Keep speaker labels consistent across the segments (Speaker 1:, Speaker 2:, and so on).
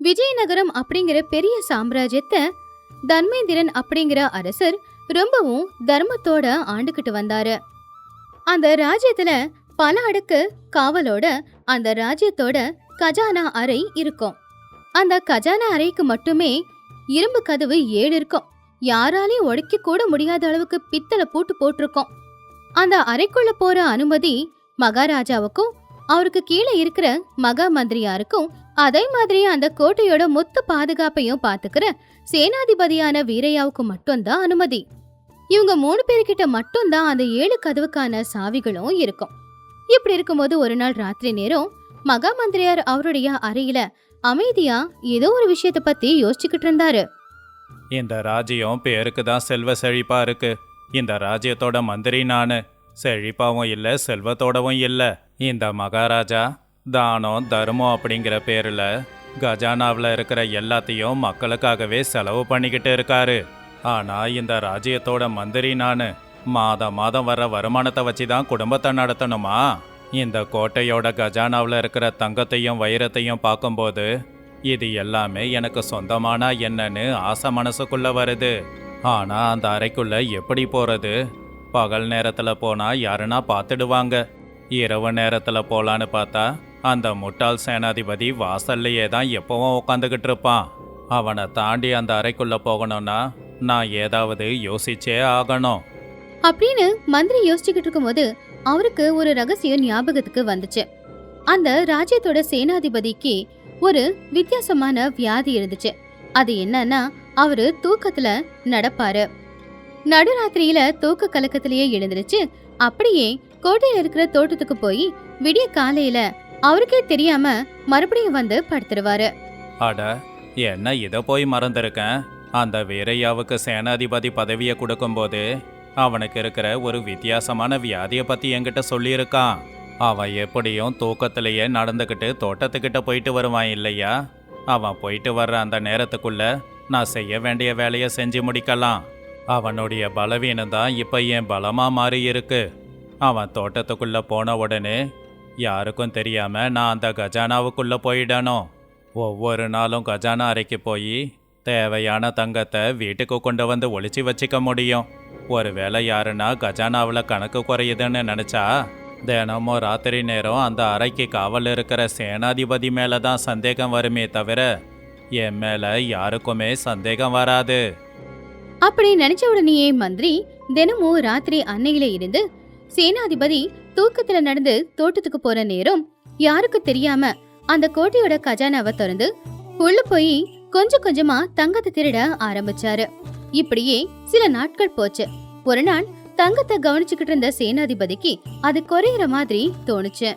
Speaker 1: விஜயநகரம் அப்படிங்கிற பெரிய சாம்ராஜ்யத்தை தர்மேந்திரன் அப்படிங்கிற அரசர் ரொம்பவும் தர்மத்தோட ஆண்டுகிட்டு வந்தாரு. அந்த ராஜ்யத்துல பல அடுக்கு காவலோட அந்த ராஜ்யத்தோட கஜானா அறை இருக்கும். அந்த கஜானா அறைக்கு மட்டுமே இரும்பு கதவு 7 இருக்கும். யாராலையும் உடைக்க கூட முடியாத அளவுக்கு பித்தளை பூட்டு போட்டிருக்கோம். அந்த அறைக்குள்ள போற அனுமதி மகாராஜாவுக்கும் அவருக்கு கீழே இருக்கிற மகா மந்திரியாருக்கும், அதே மாதிரி அந்த கோட்டையோட மொத்த பாதுகாப்பையும் பாத்துக்கிற சேனாதிபதியான வீரையாவுக்கு மட்டும்தான் அனுமதி. இவங்க 3 பேர்கிட்ட மட்டும்தான் அந்த 7 கதவுக்கான சாவிகளும் இருக்கும். இப்படி இருக்கும்போது ஒரு நாள் ராத்திரி நேரம் மகா மந்திரியார் அவருடைய அறையில அமைதியா ஏதோ ஒரு விஷயத்த பத்தி யோசிச்சுக்கிட்டு இருந்தாரு.
Speaker 2: இந்த ராஜ்யம் பேருக்கு தான் செல்வ செழிப்பா இருக்கு. இந்த ராஜ்யத்தோட மந்திரி நானு. செழிப்பாவும் இல்ல, செல்வத்தோடவும் இல்ல. இந்த மகாராஜா தானம் தர்மம் அப்படிங்கிற பேர்ல கஜானாவில் இருக்கிற எல்லாத்தையும் மக்களுக்காகவே செலவு பண்ணிக்கிட்டு இருக்காரு. ஆனா இந்த ராஜ்யத்தோட மந்திரி நானு. மாதம் மாதம் வர்ற வருமானத்தை வச்சு தான் குடும்பத்தை நடத்தணுமா? இந்த கோட்டையோட கஜானாவில் இருக்கிற தங்கத்தையும் வைரத்தையும் பார்க்கும்போது இது எல்லாமே எனக்கு சொந்தமானா என்னன்னு ஆசை மனசுக்குள்ள வருது. ஆனா அந்த அறைக்குள்ள எப்படி போறது? பகல் நேரத்துல போனா யாருன்னா பார்த்துடுவாங்க. இரவு நேரத்துல போலான்னு பார்த்தா அந்த முட்டாள் சேனாதிபதி வாசல்லையே தான் எப்பவும் உட்காந்துக்கிட்டு இருப்பான். அவனை தாண்டி அந்த அறைக்குள்ள போகணும்னா நான் ஏதாவது யோசிச்சே ஆகணும்
Speaker 1: அப்படின்னு மந்திரி யோசிச்சுக்கிட்டு இருக்கும்போது அவருக்கு ஒரு ரகசியம் ஞாபகத்துக்கு வந்துச்சு. அந்த ராஜ்யத்தோட சேனாதிபதிக்கு ஒரு வித்தியாசமான வியாதி இருந்துச்சு. அது என்னன்னா, அவரு தூக்கத்துல நடப்பாரு. நடுராத்திரியில தூக்க கலக்கத்திலேயே எழுந்திருச்சு அப்படியே கோட்டையில இருக்கிற தோட்டத்துக்கு போய் விடிய காலையில அவருக்கே தெரியாம மறுபடியும் வந்து படுத்துருவாரு.
Speaker 2: அட, என்ன இதை போய் மறந்துருக்கேன். அந்த வீரையாவுக்கு சேனாதிபதி பதவியை கொடுக்கும்போது அவனுக்கு இருக்கிற ஒரு வித்தியாசமான வியாதியை பத்தி என்கிட்ட சொல்லியிருக்கான். அவன் எப்படியும் தூக்கத்திலேயே நடந்துக்கிட்டு தோட்டத்துக்கிட்ட போயிட்டு வருவான் இல்லையா? அவன் போயிட்டு வர்ற அந்த நேரத்துக்குள்ள நான் செய்ய வேண்டிய வேலையை செஞ்சு முடிக்கலாம். அவனுடைய பலவீனம் தான் இப்போ என் பலமா மாறி இருக்கு. அவன் தோட்டத்துக்குள்ள போன உடனே யாருக்கும் தெரியாம நான் அந்த கஜானாவுக்குள்ள போயிடணும். ஒவ்வொரு நாளும் கஜானா அறைக்கு போய் தேவையான தங்கத்தை வீட்டுக்கு கொண்டு வந்து ஒளிச்சு வச்சுக்க முடியும். ஒருவேளை யாருன்னா கஜானாவில் கணக்கு குறையுதுன்னு நினச்சா தினமும் ராத்திரி நேரம் அந்த அறைக்கு காவல் இருக்கிற சேனாதிபதி மேலே தான் சந்தேகம் வருமே தவிர என் மேலே யாருக்குமே சந்தேகம் வராது.
Speaker 1: அப்படி நினைச்ச உடனேயே மந்திரி தினமும் ராத்திரி அன்னையில இருந்து சேனாதிபதி தூக்கத்துல நடந்து தோட்டத்துக்கு போற நேரம் யாருக்கு தெரியாம அந்த கோட்டையோட கஜானாவை திறந்து உள்ள போய் கொஞ்சம் கொஞ்சமா தங்கத்தை திருட ஆரம்பிச்சாரு. இப்படியே சில நாட்கள் போச்சு. ஒரு நாள் தங்கத்தை கவனிச்சுக்கிட்டு இருந்த சேனாதிபதிக்கு அது குறையிற மாதிரி தோணுச்சு.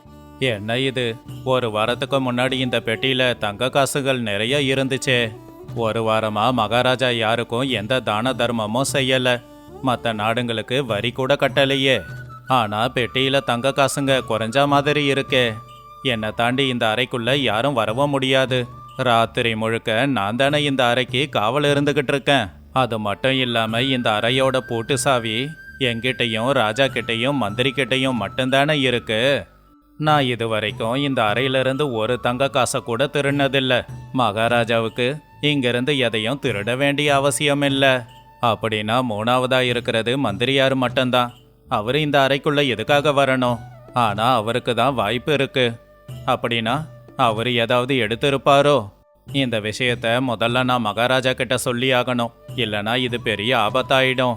Speaker 2: என்ன இது, ஒரு வாரத்துக்கு முன்னாடி இந்த பெட்டியில தங்க காசுகள் நிறைய இருந்துச்சே. ஒரு வாரமா மகாராஜா யாருக்கும் எந்த தான தர்மமும் செய்யல. மற்ற நாடுங்களுக்கு வரி கூட கட்டலையே. ஆனா பெட்டியில தங்க காசுங்க குறைஞ்ச மாதிரி இருக்கே. என்னை தாண்டி இந்த அறைக்குள்ள யாரும் வரவும் முடியாது. ராத்திரி முழுக்க நான் தானே இந்த அறைக்கு காவல் இருந்துகிட்டு இருக்கேன். அது மட்டும் இல்லாம இந்த அறையோட பூட்டு சாவி என்கிட்டையும் ராஜா கிட்டையும் மந்திரி கிட்டையும் மட்டும்தானே இருக்கு. நான் இது வரைக்கும் இந்த அறையிலிருந்து ஒரு தங்க காசை கூட திருடினதில்ல. மகாராஜாவுக்கு இங்கிருந்து எதையும் திருட வேண்டிய அவசியம் இல்லை. அப்படின்னா 3ஆவதா இருக்கிறது மந்திரியார் மட்டும்தான். அவரு இந்த அறைக்குள்ள எதுக்காக வரணும்? ஆனா அவருக்கு தான் வாய்ப்பு இருக்கு. அப்படின்னா அவரு ஏதாவது எடுத்திருப்பாரோ? இந்த விஷயத்த முதல்ல நான் மகாராஜா கிட்ட சொல்லி ஆகணும். இல்லனா இது பெரிய ஆபத்தாயிடும்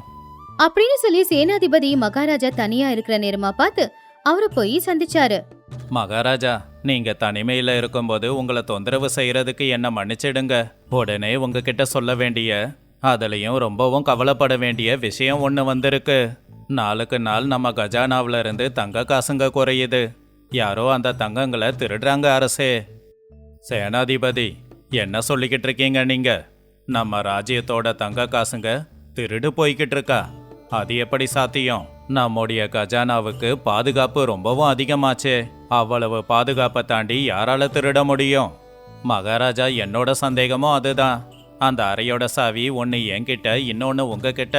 Speaker 1: அப்படின்னு சொல்லி சேனாதிபதி மகாராஜா தனியா இருக்கிற நேரமா பார்த்து அவரை போய் சந்திச்சாரு.
Speaker 2: மகாராஜா, நீங்க தனிமையில இருக்கும்போது உங்களை தொந்தரவு செய்யறதுக்கு என்ன மன்னிச்சிடுங்க. உடனே உங்ககிட்ட சொல்ல வேண்டிய, அதுலயும் ரொம்பவும் கவலைப்பட வேண்டிய விஷயம் ஒண்ணு வந்திருக்கு. நாளுக்கு நாள் நம்ம கஜானாவில இருந்து தங்க காசுங்க குறையுது. யாரோ அந்த தங்கங்களை திருடுறாங்க அரசே. சேனாதிபதி, என்ன சொல்லிக்கிட்டு இருக்கீங்க நீங்க? நம்ம ராஜ்யத்தோட தங்க காசுங்க திருடு போய்கிட்டு இருக்கா? அது எப்படி சாத்தியம்? நம்முடைய கஜானாவுக்கு பாதுகாப்பு ரொம்பவும் அதிகமாச்சே. அவ்வளவு பாதுகாப்பை தாண்டி யாரால திருட முடியும்? மகாராஜா, என்னோட சந்தேகமும் அதுதான். அந்த அறையோட சாவி ஒன்று என்கிட்ட, இன்னொன்று உங்ககிட்ட,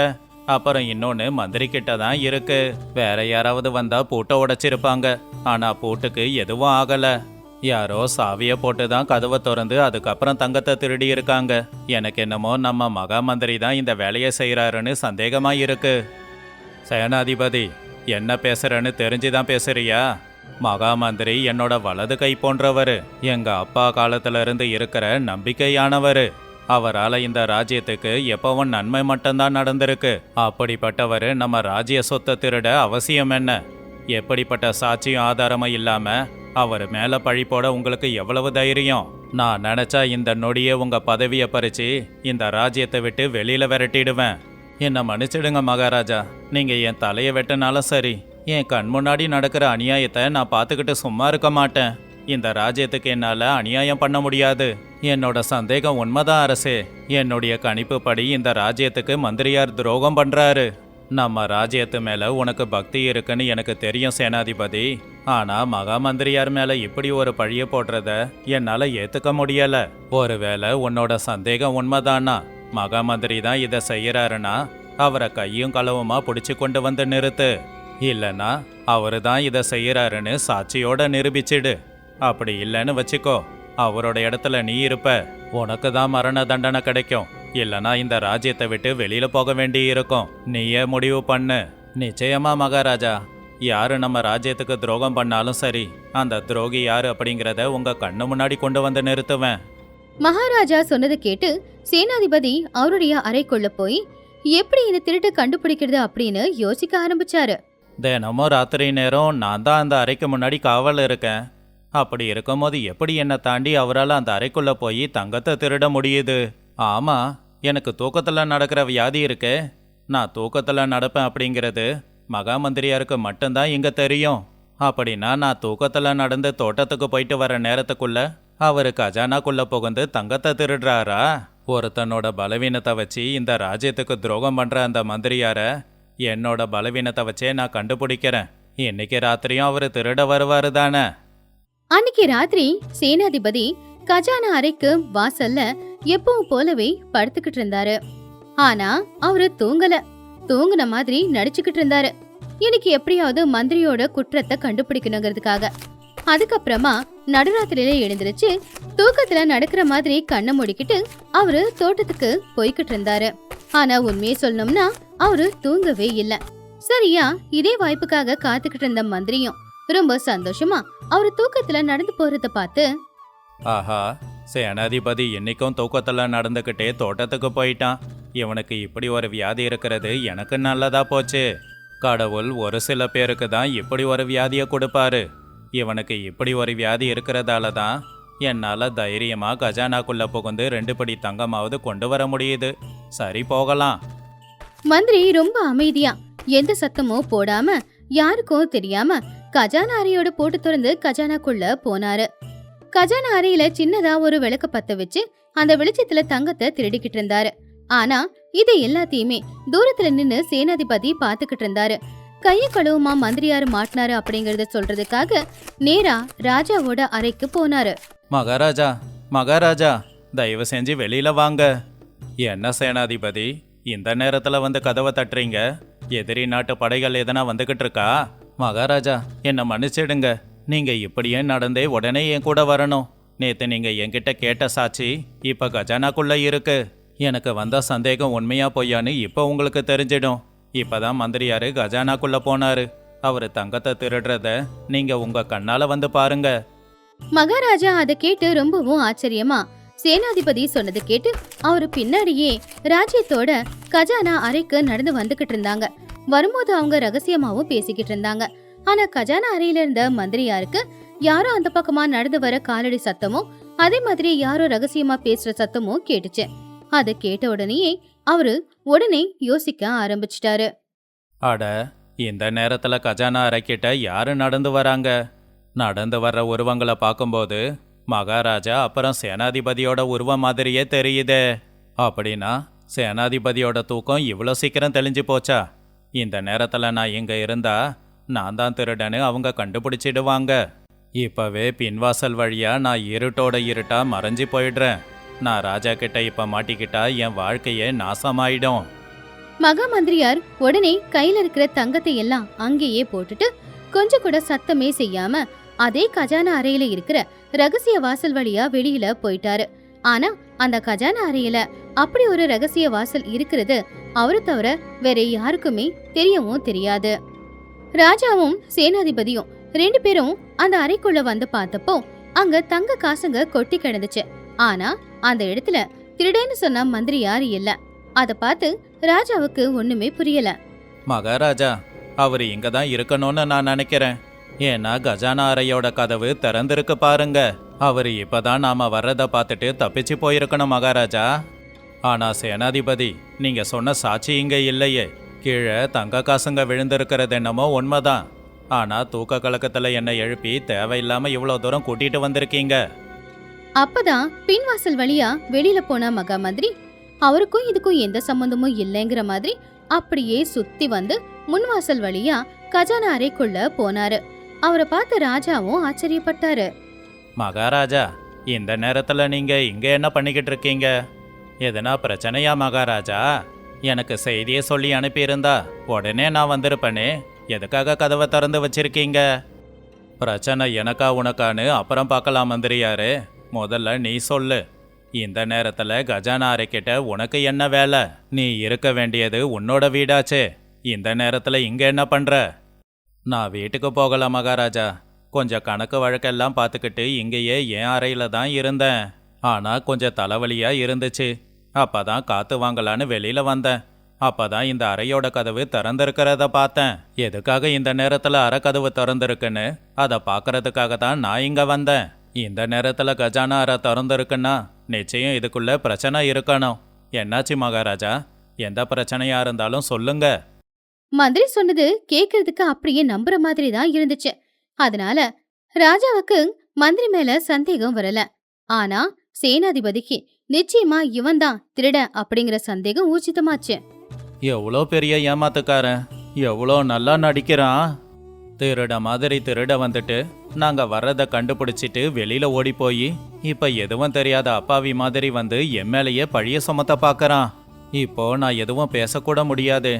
Speaker 2: அப்புறம் இன்னொன்று மந்திரி கிட்ட தான் இருக்கு. வேற யாராவது வந்தா பூட்டை உடைச்சிருப்பாங்க. ஆனா பூட்டுக்கு எதுவும் ஆகல. யாரோ சாவியை போட்டு தான் கதவை திறந்து அதுக்கப்புறம் தங்கத்தை திருடி இருக்காங்க. எனக்கு என்னமோ நம்ம மகா மந்திரி தான் இந்த வேலையை செய்கிறாருன்னு சந்தேகமா இருக்கு. சேனாதிபதி, என்ன பேசுறேன்னு தெரிஞ்சுதான் பேசுறியா? மகா மந்திரி என்னோட வலது கை போன்றவர். எங்க அப்பா காலத்துல இருந்து இருக்கிற நம்பிக்கையானவர். அவரால் இந்த ராஜ்யத்துக்கு எப்பவும் நன்மை மட்டும்தான் நடந்திருக்கு. அப்படிப்பட்டவர் நம்ம ராஜ்ய சொத்தை திருட அவசியம் என்ன? எப்படிப்பட்ட சாட்சியும் ஆதாரமும் இல்லாம அவர் மேல பழி போட உங்களுக்கு எவ்வளவு தைரியம்? நான் நினைச்சா இந்த நொடியே உங்க பதவியை பறிச்சு இந்த ராஜ்யத்தை விட்டு வெளியில விரட்டிடுவேன். என்னை மன்னிச்சிடுங்க மகாராஜா. நீங்க என் தலையை வெட்டினாலும் சரி, என் கண் முன்னாடி நடக்கிற அநியாயத்தை நான் பார்த்துக்கிட்டு சும்மா இருக்க மாட்டேன். இந்த ராஜ்யத்துக்கு என்னால அநியாயம் பண்ண முடியாது. என்னோட சந்தேகம் உண்மைதான் அரசே. என்னுடைய கணிப்பு படி இந்த ராஜ்யத்துக்கு மந்திரியார் துரோகம் பண்றாரு. நம்ம ராஜ்யத்து மேல உனக்கு பக்தி இருக்குன்னு எனக்கு தெரியும் சேனாதிபதி. ஆனா மகா மந்திரியார் மேல இப்படி ஒரு பழிய போடுறத என்னால ஏத்துக்க முடியல. ஒருவேளை உன்னோட சந்தேகம் உண்மைதானா மகா மந்திரி தான் இதை செய்யறாருன்னா அவரை கையும் களவுமா பிடிச்சு கொண்டு வந்து நிறுத்து. இல்லைன்னா அவரு தான் இதை செய்யறாருன்னு சாட்சியோட நிரூபிச்சிடு. அப்படி இல்லைன்னு வச்சுக்கோ, அவரோட இடத்துல நீ இருப்ப. உனக்கு தான் மரண தண்டனை கிடைக்கும். இல்லைனா இந்த ராஜ்யத்தை விட்டு வெளியில போக வேண்டி இருக்கும். நீயே முடிவு பண்ணு. நிச்சயமா மகாராஜா. யாரு நம்ம ராஜ்யத்துக்கு துரோகம் பண்ணாலும் சரி, அந்த துரோகி யாரு அப்படிங்கிறத உங்க கண்ணு முன்னாடி கொண்டு வந்து நிறுத்துவேன்.
Speaker 1: மகாராஜா சொன்னது கேட்டு சேனாதிபதி அவருடைய அறைக்குள்ள போய் எப்படி இந்த திருட்டை கண்டுபிடிக்கிறது அப்படின்னு யோசிக்க ஆரம்பிச்சாரு.
Speaker 2: தினமும் ராத்திரி நேரம் நான் தான் அந்த அறைக்கு முன்னாடி காவல் இருக்கேன். அப்படி இருக்கும்போது எப்படி என்னை தாண்டி அவரால் அந்த அறைக்குள்ள போய் தங்கத்தை திருட முடியுது? ஆமா, எனக்கு தூக்கத்துல நடக்கிற வியாதி இருக்கு. நான் தூக்கத்துல நடப்பேன் அப்படிங்கிறது மகா மந்திரியாருக்கு மட்டும்தான் இங்க தெரியும். அப்படின்னா நான் தூக்கத்துல நடந்து தோட்டத்துக்கு போயிட்டு வர நேரத்துக்குள்ள அவரு கஜானாக்குள்ள புகுந்து தங்கத்தை திருடுறாரா? ஒருத்தனோட பலவீனத்தை வச்சு இந்த ராஜ்யத்துக்கு துரோகம் பண்ற அந்த மந்திரியார என்னோட பலவீனத்தை வச்சே நான் கண்டுபிடிக்கிறேன். இன்னைக்கு ராத்திரியும் அவரு திருட வருவாரு தானே?
Speaker 1: அன்னைக்கு ராத்திரி சேனாதிபதி கஜானா அறைக்கு வாசல்ல எப்பவும் போலவே படுத்துக்கிட்டு இருந்தாரு. ஆனா அவரு தூங்குன மாதிரி நடிச்சுக்கிட்டு இருந்தாரு. இன்னைக்கு எப்படியாவது மந்திரியோட குற்றத்தை கண்டுபிடிக்கணுங்கிறதுக்காக. அதுக்கப்புறமா நடுராத்திரியில எழுந்திருச்சு தூக்கத்துல நடக்கிற மாதிரி கண்ணை மூடிக்கிட்டு அவரு தோட்டத்துக்கு போய்கிட்டு இருந்தாரு. ஆனா உண்மையை சொல்லணும்னா அவரு தூங்கவே இல்ல. சரியா இதே வாய்ப்புக்காக காத்துக்கிட்டு இருந்த மந்திரியும் ரொம்ப சந்தோஷமா அவரு தூக்கத்துல நடந்து போறத பார்த்து,
Speaker 2: ஆஹா, சேனாதிபதி இன்னைக்கும் தூக்கத்துல நடந்துக்கிட்டே தோட்டத்துக்கு போயிட்டான். இவனுக்கு இப்படி ஒரு வியாதி இருக்கிறது எனக்கு நல்லதா போச்சு. கடவுள் ஒரு சில பேருக்கு தான் இப்படி ஒரு வியாதியை கொடுப்பாரு. இவனுக்கு இப்படி ஒரு வியாதி இருக்கிறதால தான் என்னால தைரியமா கஜானாக்குள்ள புகுந்து 2 படி தங்கமாவது கொண்டு வர முடியுது. சரி, போகலாம்.
Speaker 1: மந்திரி ரொம்ப அமைதியா எந்த சத்தமும் போடாம யாருக்கும் தெரியாம கஜானா அறையோட போட்டு திறந்து கஜானாக்குள்ள போனாரு. கஜானா அறையில சின்னதா ஒரு விளக்க பத்த வச்சு அந்த வெளிச்சத்துல தங்கத்தை திருடிக்கிட்டு இருந்தாரு. ஆனா இது எல்லாத்தையுமே தூரத்துல நின்னு சேனாதிபதி பாத்துக்கிட்டு இருந்தாரு. கைய கழுவுமா மந்திரியாரு மாட்டினாரு அப்படிங்கறத சொல்றதுக்காக நேரா ராஜாவோட அறைக்கு போனாரு.
Speaker 2: மகாராஜா, மகாராஜா, தயவு செஞ்சு வெளியில வாங்க. என்ன சேனாதிபதி, இந்த நேரத்துல வந்து கதவை தட்டுறீங்க? எதிரி நாட்டு படைகள் எதனா வந்துகிட்டு இருக்கா? மகாராஜா, என்னை மன்னிச்சிடுங்க. நீங்க இப்படியே நடந்தே உடனே என் கூட வரணும். நேத்து நீங்க என்கிட்ட கேட்ட சாட்சி இப்ப கஜானாக்குள்ள இருக்கு. எனக்கு வந்த சந்தேகம் உண்மையா பொய்யான்னு இப்ப உங்களுக்கு தெரிஞ்சிடும். இப்பதான் மந்திரியாரு கஜானாக்குள்ள போனாரு. அவரு தங்கத்தை திருடுறத நீங்க உங்க கண்ணால வந்து பாருங்க.
Speaker 1: மகாராஜா அதை கேட்டு ரொம்பவும் ஆச்சரியமா சேனாதிபதி சொன்னது கேட்டு அவரு பின்னாடியே ராஜ்யத்தோட கஜானா அறைக்கு நடந்து வந்துகிட்டு இருந்தாங்க. வரும்போது அவங்க ரகசியமாவும் பேசிக்கிட்டு இருந்தாங்க. ஆனா கஜானா அறையில இருந்த மந்திரியாருக்கு யாரோ அந்த பக்கமா நடந்து வர காலடி சத்தமும் அதே மாதிரி யாரோ ரகசியமா பேசுற சத்தமும் கேட்டுச்சு. அதை கேட்ட உடனேயே அவரு உடனே யோசிக்க ஆரம்பிச்சிட்டாரு.
Speaker 2: அட, இந்த நேரத்துல கஜானா அறைக்கிட்ட யாரு நடந்து வராங்க? நடந்து வர்ற உருவங்களை பார்க்கும்போது மகாராஜா அப்புறம் சேனாதிபதியோட உருவம் மாதிரியே தெரியுதே. அப்படின்னா சேனாதிபதியோட தூக்கம் இவ்வளோ சீக்கிரம் தெளிஞ்சு போச்சா? இந்த நேரத்துல நான் இங்க இருந்தா நான் தான் திருடன்னு அவங்க கண்டுபிடிச்சிடுவாங்க. இப்பவே பின்வாசல் வழியா நான் இருட்டோட இருட்டா மறைஞ்சு போயிடுறேன். நான் ராஜா கிட்ட இப்ப மாட்டிக்கிட்டா என் வாழ்க்கையே நாசமாயிடும்.
Speaker 1: மகா மந்திரியார் உடனே கையில இருக்கிற தங்கத்தை எல்லாம் அங்கேயே போட்டுட்டு கொஞ்சம் கூட சத்தமே செய்யாம அதே கஜானா அறையில இருக்கிற ரகசிய வாசல் வழியா வெளியில போயிட்டாரு. ஆனா அந்த கஜானா அறையில அப்படி ஒரு ரகசிய வாசல் இருக்கிறது அவரை தவிர வேற யாருக்குமே தெரியவும் தெரியாது. ராஜாவும் சேனாதிபதியும் 2 பேரும் அந்த அறைக்குள்ள வந்து பார்த்தப்போ அங்க தங்க காசுங்க கொட்டி கிடந்துச்சு. ஆனா அந்த இடத்துல திருடேன்னு சொன்ன மந்திரி யாரு இல்ல. அத பார்த்து ராஜாவுக்கு ஒண்ணுமே புரியல.
Speaker 2: மகாராஜா, அவர் இங்க தான் இருக்கணும்னு நான் நினைக்கிறேன். ஏன்னா கஜானா அறையோட கதவு திறந்திருக்கு பாருங்க. அவர் இப்பதான் நாம வர்றத பார்த்துட்டு தப்பிச்சு போயிருக்கணும் மகாராஜா. ஆனா சேனாதிபதி, நீங்க சொன்ன சாட்சி இங்க இல்லையே. கீழே தங்க காசுங்க விழுந்திருக்கிறது என்னமோ உண்மைதான். ஆனா தூக்க கலக்கத்துல என்னை எழுப்பி தேவையில்லாம இவ்வளவு தூரம் கூட்டிட்டு வந்திருக்கீங்க.
Speaker 1: அப்பதான் பின்வாசல் வழியா வெளியில போன மகா மந்திரி அவருக்கும் இதுக்கும் எந்த சம்பந்தமும் இல்லைங்கிற மாதிரி அப்படியே சுத்தி வந்து முன்வாசல் வழியா கஜானா அறைக்குள்ள போனாரு. அவரை பார்த்து ராஜாவும் ஆச்சரியப்பட்டாரு.
Speaker 2: மகாராஜா, இந்த நேரத்துல நீங்க இங்க என்ன பண்ணிக்கிட்டு இருக்கீங்க? எதனா பிரச்சனையா மகாராஜா? எனக்கு செய்தியை சொல்லி அனுப்பியிருந்தா உடனே நான் வந்திருப்பேனே. எதுக்காக கதவை திறந்து வச்சிருக்கீங்க? பிரச்சனை எனக்கா உனக்கான்னு அப்புறம் பார்க்கலாம் மந்திரியாரு. முதல்ல நீ சொல்லு. இந்த நேரத்துல கஜானா அறைக்கிட்ட உனக்கு என்ன வேலை? நீ இருக்க வேண்டியது உன்னோட வீடாச்சே. இந்த நேரத்துல இங்க என்ன பண்ற? நான் வீட்டுக்கு போகல மகாராஜா. கொஞ்சம் கணக்கு வழக்கெல்லாம் பார்த்துக்கிட்டு இங்கேயே என் அறையில தான் இருந்தேன். ஆனா கொஞ்சம் தலைவலியா இருந்துச்சு. அப்பதான் காத்து வாங்கலான்னு வெளியில வந்தேன். அப்பதான் இந்த அறையோட கதவு திறந்திருக்கிறத பார்த்தேன். எதுக்காக இந்த நேரத்துல அறை கதவு திறந்திருக்குன்னு அதை பார்க்கறதுக்காக தான் நான் இங்க வந்தேன். இந்த நேரத்துல கஜானா அறை திறந்திருக்குன்னா நிச்சயம் இதுக்குள்ள பிரச்சனை இருக்கணும். என்னாச்சு மகாராஜா? எந்த பிரச்சனையா இருந்தாலும் சொல்லுங்க.
Speaker 1: மந்திரி சொன்னது கேக்குறதுக்கு அப்படியே நம்புற மாதிரி தான் இருந்துச்சு. அதனால ராஜாவுக்கு மந்திரி மேல சந்தேகம் வரல. ஆனா சேனாதிபதிக்கு நிச்சயமா இவன் தான் திருட அப்படிங்கிற சந்தேகம் ஊர்ஜிதமாச்சு.
Speaker 2: எவ்வளோ பெரிய ஏமாத்துக்காரன்! எவ்வளோ நல்லா நடிக்கிறான்! திருட மாதிரி திருட வந்துட்டு நாங்க வர்றதை கண்டுபிடிச்சிட்டு வெளியில ஓடி போய் இப்ப எதுவும் தெரியாத அப்பாவி மாதிரி வந்து என் மேலேயே பழிய சுமத்த பார்க்கறான். இப்போ நான் எதுவும் பேசக்கூட முடியாது.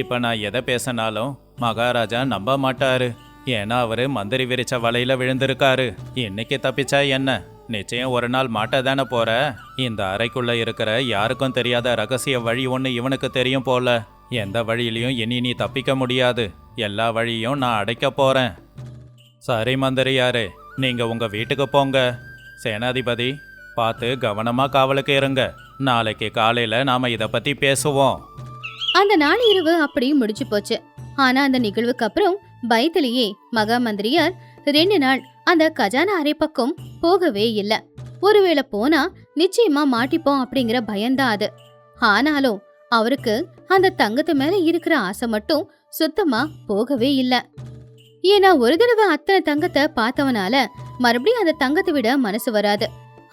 Speaker 2: இப்ப நான் எதை பேசினாலும் மகாராஜா நம்ப மாட்டாரு. ஏன்னா அவரு மந்திரி விரிச்ச வலையில விழுந்திருக்காரு. இன்னைக்கு தப்பிச்சா என்ன, நிச்சயம் ஒரு நாள் மாட்டதானே போற. இந்த அறைக்குள்ள இருக்கிற யாருக்கும் தெரியாத ரகசிய வழி ஒன்று இவனுக்கு தெரியும் போல. எந்த வழியிலையும் இனி நீ தப்பிக்க முடியாது. எல்லா வழியும் நான் அடைக்க போறேன். சரி மந்திரியாரே, நீங்க உங்க வீட்டுக்கு போங்க. சேனாதிபதி, பார்த்து கவனமா காவலுக்கு இருங்க. நாளைக்கு காலையில நாம இத பத்தி பேசுவோம்.
Speaker 1: அந்த நாள் இரவு அப்படி முடிச்சு போச்சு. ஆனா அந்த நிகழ்வுக்கு அப்புறம் பயத்திலேயே மகா மந்திரியார் 2 நாள் அந்த கஜானா அறை பக்கம் போகவே இல்ல. ஒருவேளை போனா நிச்சயமா மாட்டிப்போம் அப்படிங்கிற பயம்தான் அது. ஆனாலும் அவருக்கு அந்த தங்கத்து மேல இருக்கிற ஆசை மட்டும் சுத்தமா போகவே இல்ல. ஏன்னா ஒரு தடவை அத்தனை தங்கத்தை பார்த்தவனால மறுபடியும் அந்த தங்கத்தை விட மனசு வராது.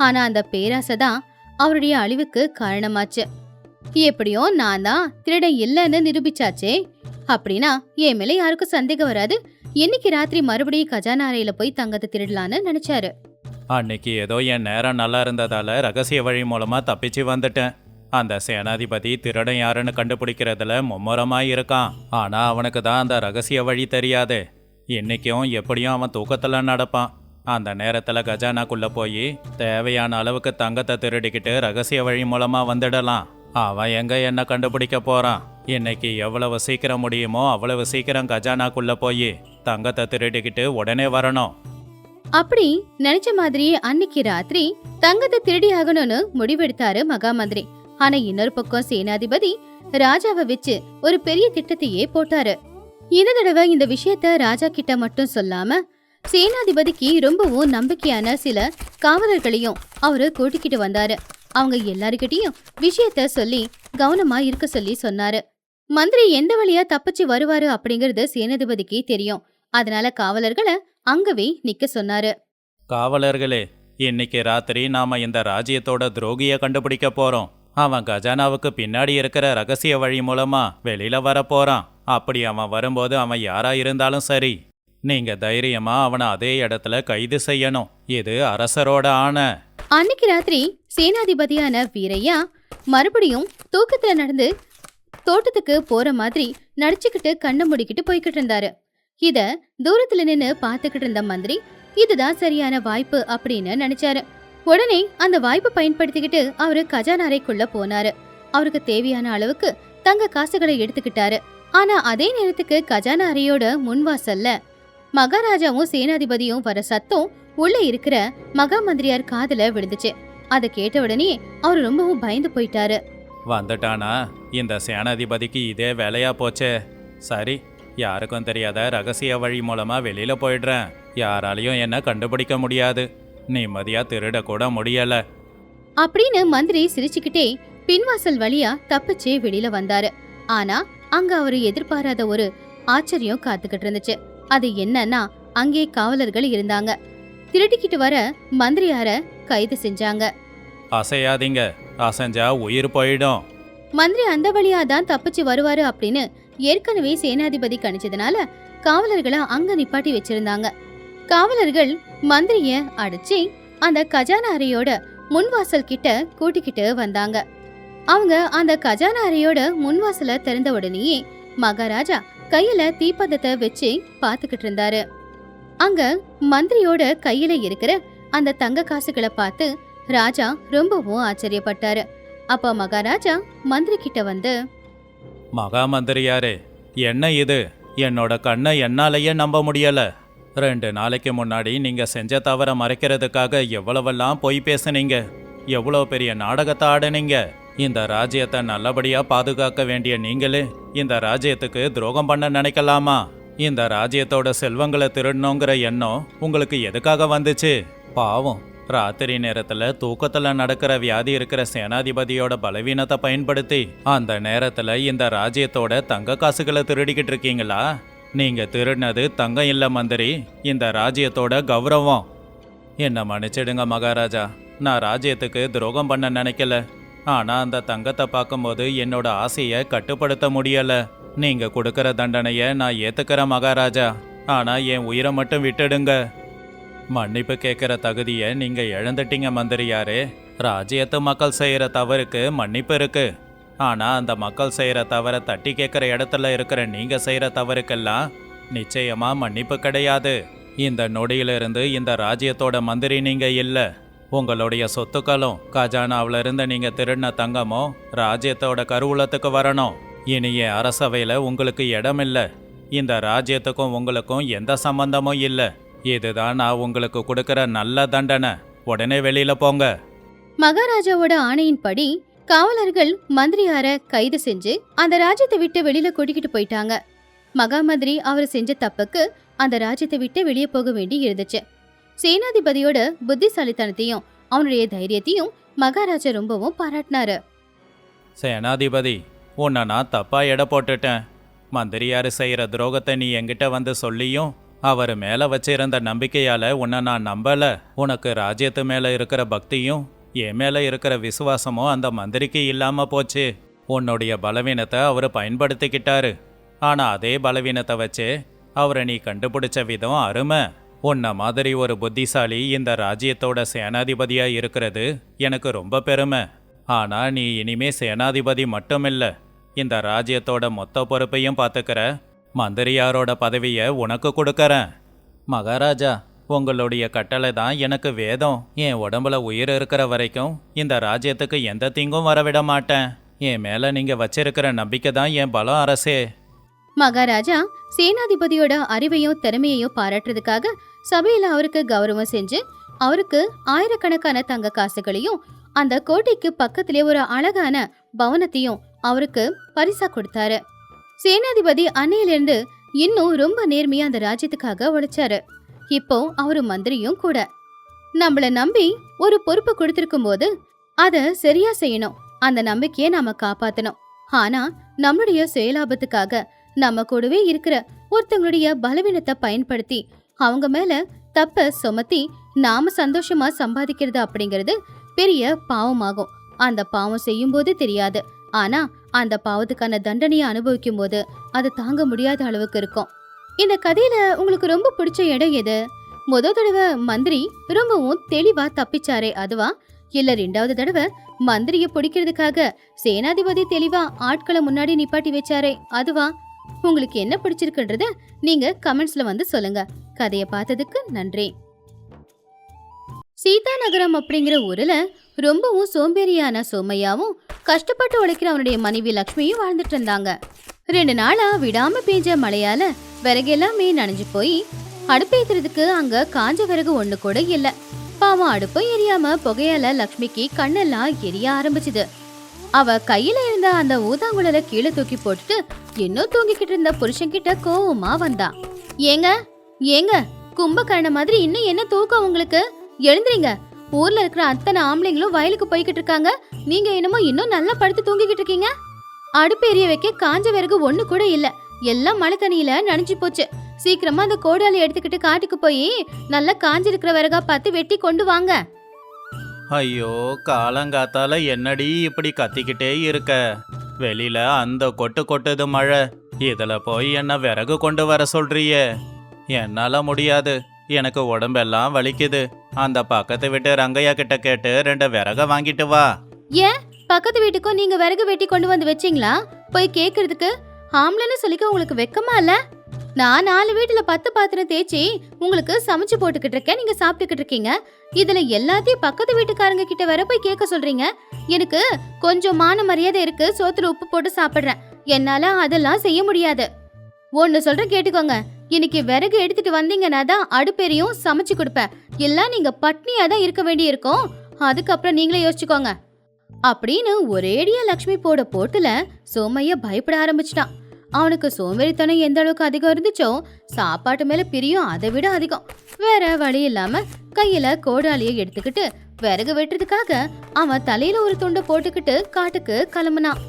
Speaker 1: ஆனா அந்த பேராசை தான் அவருடைய அழிவுக்கு காரணமாச்சு. எப்படியோ நான் தான் திருட இல்லைன்னு நிரூபிச்சாச்சே, அப்படின்னா என் மேல யாருக்கும் சந்தேகம் வராது. இன்னைக்கு ராத்திரி மறுபடியும் கஜானா அறையில போய் தங்கத்தை திருடலான்னு நினைச்சாரு.
Speaker 2: அன்னைக்கு ஏதோ என் நேரம் நல்லா இருந்ததால ரகசிய வழி மூலமா தப்பிச்சு வந்துட்டேன். அந்த சேனாதிபதி திருடன் யாருன்னு கண்டுபிடிக்கிறதுல மும்முரமாய் இருக்கான். ஆனா அவனுக்கு தான் அந்த ரகசிய வழி தெரியாது. இன்னைக்கும் எப்படியும் அவன் தூக்கத்துல நடப்பான். அந்த நேரத்துல கஜானாக்குள்ள போய் தேவையான அளவுக்கு தங்கத்தை திருடிக்கிட்டு ரகசிய வழி மூலமா வந்துடலாம். அவன் எங்க என்ன கண்டுபிடிக்க போறான்? இன்னைக்கு எவ்வளவு சீக்கிரம் முடியுமோ அவ்வளவு சீக்கிரம் கஜானாக்குள்ள போய் தங்கத்தை திருடிக்கிட்டு உடனே வரணும்.
Speaker 1: அப்படி நினைச்ச மாதிரியே அன்னைக்கு ராத்திரி தங்கத்தை திருடி ஆகணும்னு முடிவெடுத்தாரு மகா மந்திரி. ஆனா இன்னொரு பக்கம் சேனாதிபதி ராஜாவை வச்சு ஒரு பெரிய திட்டத்தையே போட்டாரு. இந்த தடவை இந்த விஷயத்த ராஜா கிட்ட மட்டும் சொல்லாம சேனாதிபதிக்கு ரொம்பவும் நம்பிக்கையான சில காவலர்களையும் அவரு கூட்டிக்கிட்டு வந்தாரு. அவங்க எல்லாருக்கிட்டையும் விஷயத்த சொல்லி கவனமா இருக்க சொல்லி சொன்னாரு. மந்திரி எந்த வழியா தப்பிச்சு வருவாரு அப்படிங்கறது சேனாதிபதிக்கு தெரியும். அதனால காவலர்களை அங்கவே நிக்க சொன்னாரு.
Speaker 2: காவலர்களே, இன்னைக்கு ராத்திரி நாம இந்த ராஜ்யத்தோட துரோகிய கண்டுபிடிக்க போறோம். அவன் கஜானாவுக்கு பின்னாடி இருக்கிற ரகசிய வழி மூலமா வெளியில வர போறான். அப்படி அவன் வரும்போது அவன் யாரா இருந்தாலும் சரி, நீங்க தைரியமா அவனை அதே இடத்துல கைது செய்யணும். இது அரசரோட ஆணை.
Speaker 1: அன்னைக்கு ராத்திரி சேனாதிபதியான வீரையா மறுபடியும் தூக்கத்துல நடந்து தோட்டத்துக்கு போற மாதிரி நடிச்சுக்கிட்டு கண்ணை மூடிக்கிட்டு போய்கிட்டு இருந்தாரு. இத தூரத்துல நின்னு பாத்துக்கிட்டு இருந்த மந்திரி இதுதான் சரியான வாய்ப்பு அப்படின்னு நினைச்சாரு. உடனே அந்த வாய்ப்பை பயன்படுத்திக்கிட்டு அவரு கஜானா அறைக்குள்ள போனாரு. அவருக்கு தேவையான அளவுக்கு தங்க காசுகளை எடுத்துக்கிட்டாரு. ஆனா அதே நேரத்துக்கு கஜானா அறையோட முன்வாசல்ல மகாராஜாவும் சேனாதிபதியும் வர சத்தம் உள்ள இருக்கிற மகா மந்திரியார் காதுல விழுந்துச்சு. அதை கேட்ட உடனே அவரு ரொம்பவும் பயந்து போயிட்டாரு.
Speaker 2: வந்துட்டானா? இந்த சேனாதிபதிக்கு இதே வேலையா போச்சே. சரி, யாருக்கும் தெரியாத ரகசிய வழி மூலமா வெளியில போயிடுறேன். யாராலையும் என்ன கண்டுபிடிக்க முடியாது. நிம்மதியா திருட கூட முடியல
Speaker 1: அப்படின்னு மந்திரி சிரிச்சுக்கிட்டே பின்வாசல் வழியா தப்பிச்சு வெளியில வந்தாரு. ஆனா அங்க அவரு எதிர்பாராத ஒரு ஆச்சரியம் காத்துக்கிட்டு இருந்துச்சு. அது என்னன்னா, அங்கே காவலர்கள் இருந்தாங்க. திருடிக்கிட்டு வர மந்திரியார கைது செஞ்சாங்க.
Speaker 2: அசையாதீங்க, அசைஞ்சா உயிர் போயிடும்.
Speaker 1: மந்திரி அந்த வழியா தான் தப்பிச்சு வருவாரு அப்படின்னு ஏற்கனவே சேனாதிபதி கணிச்சதுனால காவலர்களை அங்க நிப்பாட்டி வச்சிருந்தாங்க. காவலர்கள் மந்திரிய அடிச்சு அந்த கஜானா அறையோட முன்வாசல் கிட்ட கூட்டிக்கிட்டு வந்தாங்க. அவங்க அந்த கஜானா அறையோட முன்வாசல திறந்த உடனேயே மகாராஜா கையில தீப்பந்தத்தை வச்சு பாத்துக்கிட்டு இருந்தாரு. அங்க மந்திரியோட கையில இருக்கிற அந்த தங்க காசுகளை பார்த்து ராஜா ரொம்பவும் ஆச்சரியப்பட்டாரு. அப்ப மகாராஜா மந்திரி கிட்ட வந்து,
Speaker 2: மகா மந்திரியாரே, என்ன இது? என்னோட கண்ணை என்னாலேயே நம்ப முடியல. 2 நாளைக்கு முன்னாடி நீங்க செஞ்ச தவற மறைக்கிறதுக்காக எவ்வளவெல்லாம் பொய் பேசுனீங்க, எவ்வளோ பெரிய நாடகத்தை ஆடுனீங்க. இந்த ராஜ்யத்தை நல்லபடியா பாதுகாக்க வேண்டிய நீங்களே இந்த ராஜ்யத்துக்கு துரோகம் பண்ண நினைக்கலாமா? இந்த ராஜ்யத்தோட செல்வங்களை திருடணுங்கிற எண்ணம் உங்களுக்கு எதுக்காக வந்துச்சு? பாவம், ராத்திரி நேரத்துல தூக்கத்துல நடக்கிற வியாதி இருக்கிற சேனாதிபதியோட பலவீனத்தை பயன்படுத்தி அந்த நேரத்துல இந்த ராஜ்யத்தோட தங்க காசுகளை திருடிக்கிட்டு இருக்கீங்களா? நீங்க திருடினது தங்கம் இல்ல மந்திரி, இந்த ராஜ்யத்தோட கௌரவம். என்ன மன்னிச்சிடுங்க மகாராஜா, நான் ராஜ்யத்துக்கு துரோகம் பண்ண நினைக்கல. ஆனா அந்த தங்கத்தை பார்க்கும்போது என்னோட ஆசையை கட்டுப்படுத்த முடியல. நீங்க கொடுக்கற தண்டனைய நான் ஏத்துக்கிறேன் மகாராஜா, ஆனா என் உயிரை மட்டும் விட்டுடுங்க. மன்னிப்பு கேட்கிற தகுதியை நீங்க இழந்துட்டீங்க மந்திரியாரே. ராஜ்யத்து மக்கள் செய்யற தவறுக்கு மன்னிப்பு இருக்கு. ஆனா அந்த மக்கள் செய்யற தவறை தட்டி கேட்கிற இடத்துல இருக்கிற நீங்க செய்யற தவறுக்கெல்லாம் நிச்சயமா மன்னிப்பு கிடையாது. இந்த நொடியிலிருந்து இந்த ராஜ்யத்தோட மந்திரி நீங்க இல்ல. உங்களுடைய சொத்துக்களும் கஜானாவில இருந்து நீங்க திருடின தங்கமும் ராஜ்யத்தோட கருவூலத்துக்கு வரணும். இனிய அரசவையில உங்களுக்கு இடம் இல்ல. இந்த ராஜ்யத்துக்கும் உங்களுக்கும் எந்த சம்பந்தமும் இல்ல. இதுதான் நான் உங்களுக்கு கொடுக்கிற நல்ல தண்டனை. உடனே வெளியில போங்க.
Speaker 1: மகாராஜாவோட ஆணையின்படி காவலர்கள் மந்திரியார கைது செஞ்சு அந்த ராஜ்யத்தை விட்டு வெளியில கூட்டிக்கிட்டு போயிட்டாங்க. மகா மந்திரி அவர் செஞ்ச தப்புக்கு அந்த ராஜ்யத்தை விட்டு வெளியே போக வேண்டி இருந்துச்சு. சேனாதிபதியோட புத்திசாலித்தனத்தையும் அவனுடைய தைரியத்தையும் மகாராஜா ரொம்பவும் பாராட்டினாரு.
Speaker 2: சேனாதிபதி, உன்னை நான் தப்பா எடை போட்டுட்டேன். மந்திரியாரு செய்யற துரோகத்தை நீ என்கிட்ட வந்து சொல்லியும் அவர் மேல வச்சிருந்த நம்பிக்கையால உன்னை நான் நம்பல. உனக்கு ராஜ்யத்து மேல இருக்கிற பக்தியும் என் மேல இருக்கிற விசுவாசமும் அந்த மந்திரிக்கு இல்லாம போச்சு. உன்னுடைய பலவீனத்தை அவர் பயன்படுத்திக்கிட்டாரு. ஆனா அதே பலவீனத்தை வச்சு அவரை நீ கண்டுபிடிச்ச விதம் அருமை. உன்ன மாதிரி ஒரு புத்திசாலி இந்த ராஜ்யத்தோட சேனாதிபதியா இருக்கிறது எனக்கு ரொம்ப பெருமை. ஆனா நீ இனிமே சேனாதிபதி மட்டுமில்ல, இந்த ராஜ்யத்தோட மொத்த பொறுப்பையும் பார்த்துக்கிற மந்திரியாரோட பதவியை உனக்கு கொடுக்கறேன். மகாராஜா, உங்களுடைய கட்டளை தான் எனக்கு வேதம். என் உடம்புல உயிர் இருக்கிற வரைக்கும் இந்த ராஜ்யத்துக்கு எந்த தீங்கும் வரவிட மாட்டேன். என் மேல நீங்க வச்சிருக்கிற நம்பிக்கை தான் என் பலம் அரசே.
Speaker 1: மகாராஜா சேனாதிபதியோட அறிவையும் திறமையையும் பாராட்டுறதுக்காக சபையில அவருக்கு கௌரவம் செஞ்சு அவருக்கு ஆயிரக்கணக்கான தங்க காசுகளையும் அந்த கோட்டைக்கு பக்கத்திலே ஒரு அழகான பவனத்தையும் அவருக்கு பரிசா கொடுத்தாரு. சேனாதிபதி அன்னையிலிருந்து இன்னும் ரொம்ப நேர்மையா அந்த ராஜ்யத்துக்காக உழைச்சாரு. இப்போ அவரு மந்திரியும் கூட. நம்மள நம்பி ஒரு பொறுப்பு கொடுத்திருக்கும் போது அத சரியா செய்யணும். அந்த நம்பிக்கையை நாம காப்பாத்தணும். ஆனா நம்மளுடைய சுயலாபத்துக்காக நம்ம கூடவே இருக்கிற ஒருத்தங்களுடைய பலவீனத்தை பயன்படுத்தி அவங்க மேல தப்ப சுமத்தி நாம சந்தோஷமா சம்பாதிக்கிறது அப்படிங்கிறது பெரிய பாவமாகும். அந்த பாவம் செய்யும் போது தெரியாது, ஆனா அந்த பாவத்துக்கான தண்டனையை அனுபவிக்கும் போது அது தாங்க முடியாத அளவுக்கு இருக்கும். இந்த கதையில உங்களுக்கு ரொம்ப பிடிச்ச இடம் எது? முதல் தடவை மந்திரி ரொம்பவும் தெளிவா தப்பிச்சாரே அதுவா, இல்ல 2வது தடவை மந்திரிய பிடிக்கிறதுக்காக சேனாதிபதி தெளிவா ஆட்களை முன்னாடி நிப்பாட்டி வச்சாரே அதுவா? உங்களுக்கு என்ன பிடிச்சிருக்குன்றத நீங்க கமெண்ட்ஸ்ல வந்து சொல்லுங்க. கதையை பார்த்ததுக்கு நன்றி. சீதா நகரம் அப்படிங்கிற ஊர்ல ரொம்பவும் சோம்பேறியான சோமையாவும் கஷ்டப்பட்டு உழைக்கிற அவனுடைய மனைவி லக்ஷ்மியும் வாழ்ந்துட்டு இருந்தாங்க. 2 நாளா விடாம பெய்ஞ்ச மழையால விறகெல்லாமே நனைஞ்சு போய் அடுப்பேத்துறதுக்கு அங்க காஞ்ச விறகு ஒண்ணு கூட இல்ல. பாவம் அடுப்பு எரியாம புகையால லக்ஷ்மிக்கு கண்ணெல்லாம் எரிய ஆரம்பிச்சுது. அவ கையில இருந்த அந்த ஊதாங்குழல கீழே தூக்கி போட்டுட்டு இன்னும் தூங்கிக்கிட்டு இருந்த புருஷன் கிட்ட கோவமா வந்தா. ஏங்க ஏங்க கும்பகர்ண மாதிரி இன்னும் என்ன தூக்கம் உங்களுக்கு? எழுந்துறீங்க. ஊர்ல இருக்கிற அத்தனை ஆம்பளைங்களும் வயலுக்கு போய்கிட்டு இருக்காங்க. நீங்க என்னமோ இன்னும் நல்லா படுத்து தூங்கிக்கிட்டு இருக்கீங்க. அடுப்பு எரிய வைக்க காஞ்ச விறகு ஒண்ணு கூட இல்ல. எல்லாம் மழை தண்ணியில நனைஞ்சு போச்சு. சீக்கிரமா அந்த கோடாலி எடுத்துக்கிட்டு காட்டுக்கு போய் நல்லா காஞ்சிருக்கிற விறகா பார்த்து வெட்டி கொண்டு வாங்க.
Speaker 2: ஐயோ, காலங்காத்தால என்னடி இப்படி கத்திக்கிட்டே இருக்க? வெளியில அந்த கொட்டுது மழை. இதுல போய் என்ன விறகு கொண்டு வர சொல்றியே? என்னால முடியாது. எனக்கு உடம்பெல்லாம் வலிக்குது. அந்த பக்கத்து வீட்டு ரங்கையா கிட்ட கேட்டு 2 விறக வாங்கிட்டு வா.
Speaker 1: ஏன் பக்கத்து வீட்டுக்கும் நீங்க விறகு வெட்டி கொண்டு வந்து வச்சீங்களா? போய் கேக்குறதுக்கு ஆம்பளைன்னு சொல்லிக்க உங்களுக்கு வெக்கமா இல்ல? நான் 4 வீட்டுல 10 பாத்திரம் தேய்ச்சி உங்களுக்கு சமைச்சு போட்டுக்கிட்டு இருக்கேன். நீங்க சாப்பிட்டுக்கிட்டு இருக்கீங்க. இதுல எல்லாத்தையும் பக்கத்து வீட்டுக்காரங்க கிட்ட வேற போய் கேட்க சொல்றீங்க. எனக்கு கொஞ்சம் மான மரியாதை இருக்கு. சோத்துல உப்பு போட்டு சாப்பிடுறேன். என்னால அதெல்லாம் செய்ய முடியாது. ஒன்னு சொல்றேன் கேட்டுக்கோங்க. இன்னைக்கு விறகு எடுத்துட்டு வந்தீங்கன்னா தான் அடுப்பெரியும் சமைச்சு கொடுப்பேன். எல்லாம் நீங்க பட்னியா தான் இருக்க வேண்டி இருக்கும். அதுக்கப்புறம் நீங்களே யோசிச்சுக்கோங்க அப்படின்னு ஒரேடியா லக்ஷ்மி போட்டுல சோமையா பயப்பட ஆரம்பிச்சிட்டான். அவனுக்கு சோம்பேறித்தனம் எந்த அளவுக்கு அதிகம் இருந்துச்சோ சாப்பாட்டு மேல பிரியும் அதை விட அதிகம். வேற வழி இல்லாம கையில கோடாலியை எடுத்துக்கிட்டு விறகு வெட்டுறதுக்காக அவன் தலையில ஒரு துண்டை போட்டுக்கிட்டு காட்டுக்கு கிளம்புனான்.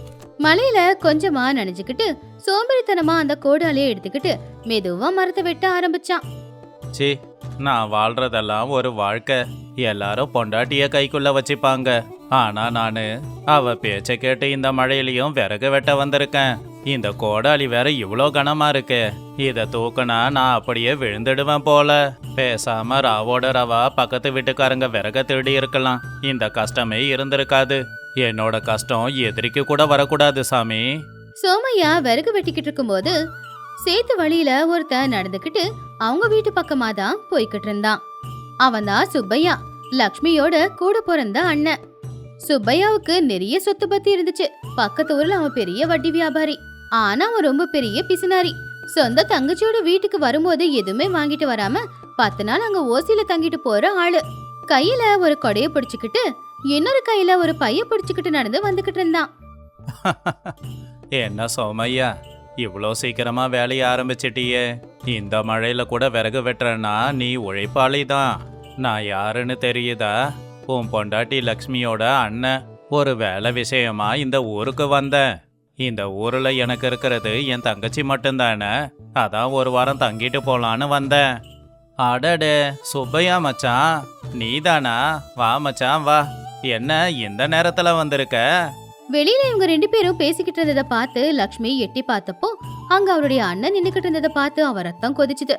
Speaker 1: மலையில கொஞ்சமா நனைஞ்சுக்கிட்டு சோம்பேறித்தனமா அந்த கோடாலியை எடுத்துக்கிட்டு மெதுவா மரத்தை வெட்ட ஆரம்பிச்சான்.
Speaker 2: சி, நான் வாழ்றதெல்லாம் ஒரு வாழ்க்கை. எல்லாரும் பொண்டாட்டிய கைக்குள்ள வச்சுப்பாங்க. ஆனா நானு அவ பேச்ச கேட்டு இந்த மழையிலயும் விறகு வெட்ட வந்திருக்கேன். இந்த கோடாலி வேற இவ்வளோ கனமா இருக்கு. இத தூக்குனா நான் அப்படியே விழுந்துடுவேன் போல. பேசாம ராவோட ரவா பக்கத்து வீட்டுக்காரங்க விறக திருடி இருக்கலாம். இந்த கஷ்டமே இருந்திருக்காது. என்னோட கஷ்டம் எதிரிக்கு கூட வரக்கூடாது சாமி.
Speaker 1: சோமையா விறகு வெட்டிக்கிட்டு இருக்கும்போது சேத்து வழியில ஒருத்தன் நடந்துக்கிட்டு அவங்க வீட்டு பக்கமா தான் போய்கிட்டு இருந்தான். அவன் தான் சுப்பையா, லக்ஷ்மியோட கூட பிறந்த அண்ணன். சுப்பையாவுக்கு நிறைய சொத்து பத்தி இருந்துச்சு. பக்கத்து ஊர்ல அவன் பெரிய வட்டி வியாபாரி. ஆனா அவன் ரொம்ப பெரிய பிசினாரி. சொந்த தங்கச்சியோட வீட்டுக்கு வரும்போது எதுவுமே வாங்கிட்டு வராம 10 நாள் அங்க ஓசியில தங்கிட்டு போற ஆளு. கையில ஒரு கொடைய பிடிச்சுக்கிட்டு இன்னொரு கையில ஒரு பைய பிடிச்சுக்கிட்டு நடந்து வந்துகிட்டு இருந்தான்.
Speaker 2: என்ன சோமையா, இவ்வளோ சீக்கிரமா வேலைய ஆரம்பிச்சிட்டியே? இந்த மழையில கூட விறகு வெட்டுறனா நீ உழைப்பாளி தான். நான் யாருன்னு தெரியுதா? உன் பொண்டாட்டி லக்ஷ்மியோட அண்ணன். ஒரு வேலை விஷயமா இந்த ஊருக்கு வந்தேன். இந்த ஊர்ல எனக்கு இருக்கிறது என் தங்கச்சி மட்டும்தானே. அதான் ஒரு வாரம் தங்கிட்டு போலான்னு வந்தேன். அடடே சுப்பையா மச்சான், நீதானா? வா மச்சான் வா. என்ன இந்த நேரத்துல வந்திருக்க?
Speaker 1: வெளியில இவங்க 2 பேரும் பேசிக்கிட்டு இருந்ததை பார்த்து லக்ஷ்மி எட்டி பார்த்தப்போ அங்க அவருடைய அண்ணன் நின்னுக்கிட்டு இருந்ததை பார்த்து அவ ரத்தம் கொதிச்சுது.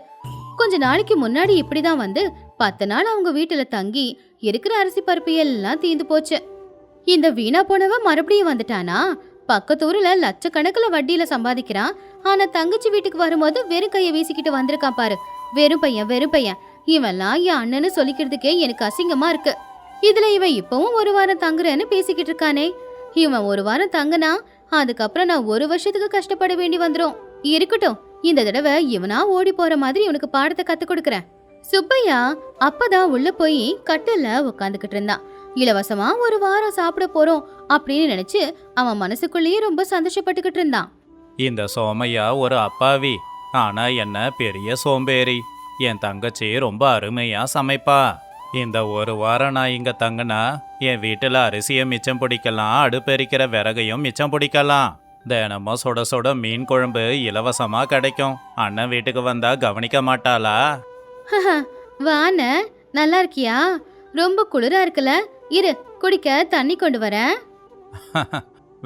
Speaker 1: கொஞ்ச நாளைக்கு முன்னாடி இப்படிதான் வந்து 10 நாள் அவங்க வீட்டுல தங்கி இருக்கிற அரிசி பருப்பு எல்லாம் தீந்து போச்சு. இந்த வீணா போனவன் மறுபடியும் வந்துட்டானா? பக்கத்தூர்ல லட்சக்கணக்கில் வட்டியில சம்பாதிக்கிறான். ஆனா தங்கச்சி வீட்டுக்கு வரும்போது வெறும் கைய வீசிக்கிட்டு வந்திருக்கான் பாரு. வெறும் பையன். இவெல்லாம் என் அண்ணன்னு சொல்லிக்கிறதுக்கே எனக்கு அசிங்கமா இருக்கு. இதுல இவன் இப்பவும் 1 வாரம் தங்குறேன்னு பேசிக்கிட்டு இருக்கானே. இவன் 1 வாரம் தங்குனா அதுக்கப்புறம் நான் 1 வருஷத்துக்கு கஷ்டப்பட வேண்டி வந்துரும். இருக்கட்டும், இந்த தடவை இவனா ஓடி போற மாதிரி இவனுக்கு பாடத்தை கத்து கொடுக்கறேன். சுப்பையா அப்பதான் உள்ள போய் கட்டில்ல உட்காந்துக்கிட்டு இருந்தான். இலவசமா 1 வாரம் சாப்பிட போறோம் அப்படின்னு நினைச்சு அவன் மனசுக்குள்ளேயே ரொம்ப சந்தோஷப்பட்டுக்கிட்டு இருந்தான்.
Speaker 2: இந்த சோமையா ஒரு அப்பாவி. ஆனா என்ன பெரிய சோம்பேறி. என் தங்கச்சி ரொம்ப அருமையா சமைப்பா. இந்த 1 வாரம் நான் இங்க தங்கினா என் வீட்டுல அரிசியை மிச்சம் பிடிக்கலாம், அடுப்பெரிக்கிற விறகையும் மிச்சம் பிடிக்கலாம். தினமும் சுட சுட மீன் குழம்பு இலவசமா கிடைக்கும். அண்ணன் வீட்டுக்கு வந்தா கவனிக்க மாட்டாளா?
Speaker 1: வான, நல்லா இருக்கியா? ரொம்ப குளிரா இருக்குல்ல? இரு, குடிக்க தண்ணி கொண்டு வரேன்.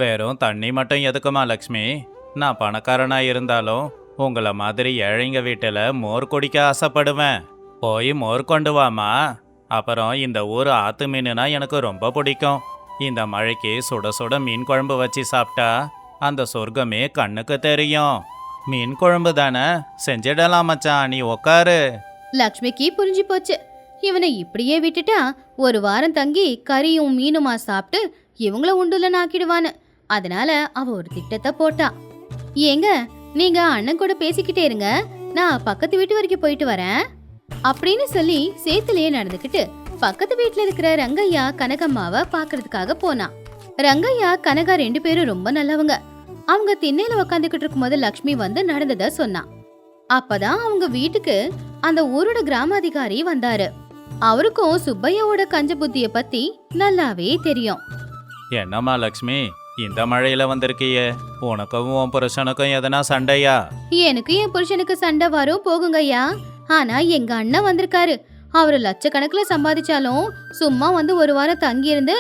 Speaker 2: வெறும் தண்ணி மட்டும் எதுக்குமா லக்ஷ்மி? நான் பணக்காரனா இருந்தாலும் உங்களை மாதிரி ஏழைங்க வீட்டுல மோர் குடிக்க ஆசைப்படுவேன். போய் மோர் கொண்டு வாமா. அப்புறம் இந்த ஊர் ஆத்து மீனுனா எனக்கு ரொம்ப பிடிக்கும். இந்த மழைக்கு சுட சுட மீன் குழம்பு வச்சு சாப்பிட்டா அந்த சொர்க்கமே கண்ணுக்கு தெரியும். மீன் குழம்பு தானே, செஞ்சிடலாம் மச்சான், நீ உக்காரு.
Speaker 1: லக்ஷ்மிக்கு புரிஞ்சு போச்சு. இவனை இப்படியே விட்டுட்டா ஒரு வாரம் தங்கி கறியும் மீனுமா சாப்பிட்டு இவங்கள உண்டுலன்னு ஆக்கிடுவான்னு. அதனால அவ ஒரு திட்டத்தை போட்டா. ஏங்க, நீங்க அண்ணன் கூட பேசிக்கிட்டே இருங்க, நான் பக்கத்து வீட்டு வரைக்கும் போயிட்டு வரேன் அப்படின்னு சொல்லி சேத்துலயே நடந்துக்கிட்டு பக்கத்து வீட்டுல இருக்கிற ரங்கையா கனகம்மாவை பாக்குறதுக்காக போனா. ரங்கையா கனகா 2 பேரும் ரொம்ப நல்லவங்க. அவங்க திண்ணையில உக்காந்துக்கிட்டு இருக்கும்போது லக்ஷ்மி வந்து நடந்தத சொன்னா. அப்பதான் அவங்க வீட்டுக்கு அந்த ஊரோட கிராமாதிகாரி வந்தாரு. அவருக்கும் சுப்பையாவோட கஞ்ச புத்திய பத்தி நல்லாவே தெரியும்.
Speaker 2: என்னம்மா லக்ஷ்மி, இந்த மழையில வந்திருக்கியே, உனக்கும் உன் புருஷனுக்கும் எதனா சண்டையா?
Speaker 1: எனக்கு என் புருஷனுக்கு சண்டை வரும் போகுங்கய்யா. ஆனா எங்க அண்ணன் வந்திருக்காரு. அவரு லட்சக்கணக்குல சம்பாதிச்சாலும் சும்மா வந்து ஒரு வாரம் தங்கி இருந்து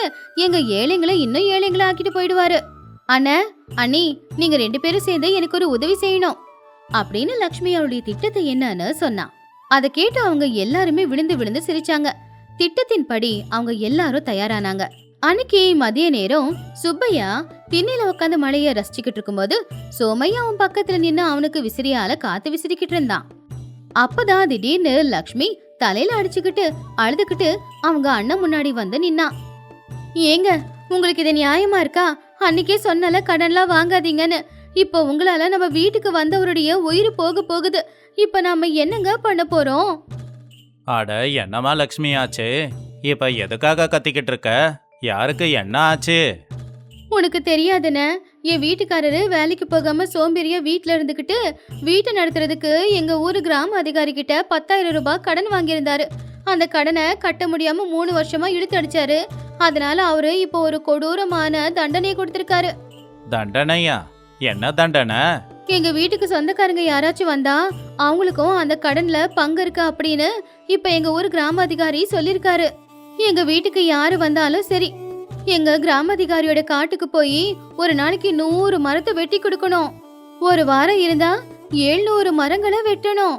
Speaker 1: எங்க ஏழைங்களை இன்னும் ஏழைங்களை ஆக்கிட்டு போயிடுவாரு. அண்ணே, அண்ணி, நீங்க 2 பேரும் சேர்ந்து எனக்கு ஒரு உதவி செய்யணும் அப்படின்னு லக்ஷ்மி அவளுடைய திட்டத்தை என்னன்னு சொன்னா. அதை கேட்டு அவங்க எல்லாருமே விழுந்து விழுந்து சிரிச்சாங்க. திட்டத்தின்படி அவங்க எல்லாரும் தயாரானாங்க. அன்னைக்கு மதிய நேரம் சுப்பையா திண்ணையில உட்காந்து மழைய ரசிச்சுக்கிட்டு இருக்கும்போது சோமையா அவன் பக்கத்துல நின்னு அவனுக்கு விசிறியால காத்து விசிறிக்கிட்டு இருந்தான். அப்பதான் திடீர்னு லக்ஷ்மி தலையில அடிச்சுக்கிட்டு அழுதுகிட்டு அவங்க அண்ணன் முன்னாடி வந்து நின்னா. ஏங்க, உங்களுக்கு இது நியாயமா இருக்கா? அன்னைக்கே சொன்னல கடன்லாம் வாங்காதீங்கன்னு. இப்போ உங்களால நம்ம வீட்டுக்கு வந்தவருடைய உயிர் போக போகுது. இப்ப நாம என்னங்க பண்ண போறோம்?
Speaker 2: அட என்னம்மா லக்ஷ்மி ஆச்சு? இப்ப எதுக்காக கத்திக்கிட்டு இருக்க? யாருக்கு என்ன ஆச்சு?
Speaker 1: உனக்கு தெரியாதுன்னு என் வீட்டுக்காரரு வேலைக்கு போகாம சோம்பேறியா வீட்டுல இருந்துகிட்டு வீட்டை நடத்துறதுக்கு எங்க ஊரு கிராம அதிகாரி கிட்ட 10,000 ரூபாய் கடன் வாங்கியிருந்தாரு. அந்த கடனை கட்ட முடியாம 3 வருஷமா இழுத்து அடிச்சாரு. அதனால அவரு இப்போ ஒரு கொடூரமான தண்டனை கொடுத்திருக்காரு.
Speaker 2: தண்டனையா? என்ன தண்டனை?
Speaker 1: எங்க வீட்டுக்கு சொந்தக்காரங்க யாராச்சும் வந்தா அவங்களுக்கும் அந்த கடன்ல பங்கு இருக்கு அப்படின்னு இப்ப எங்க ஊர் கிராம அதிகாரி சொல்லிருக்காரு. எங்க வீட்டுக்கு யாரு வந்தாலும் சரி, எங்க கிராம அதிகாரியோட காட்டுக்கு போய் ஒரு நாளைக்கு 100 மரத்தை வெட்டி கொடுக்கணும். ஒரு வாரம் இருந்தா 700 மரங்களை வெட்டணும்.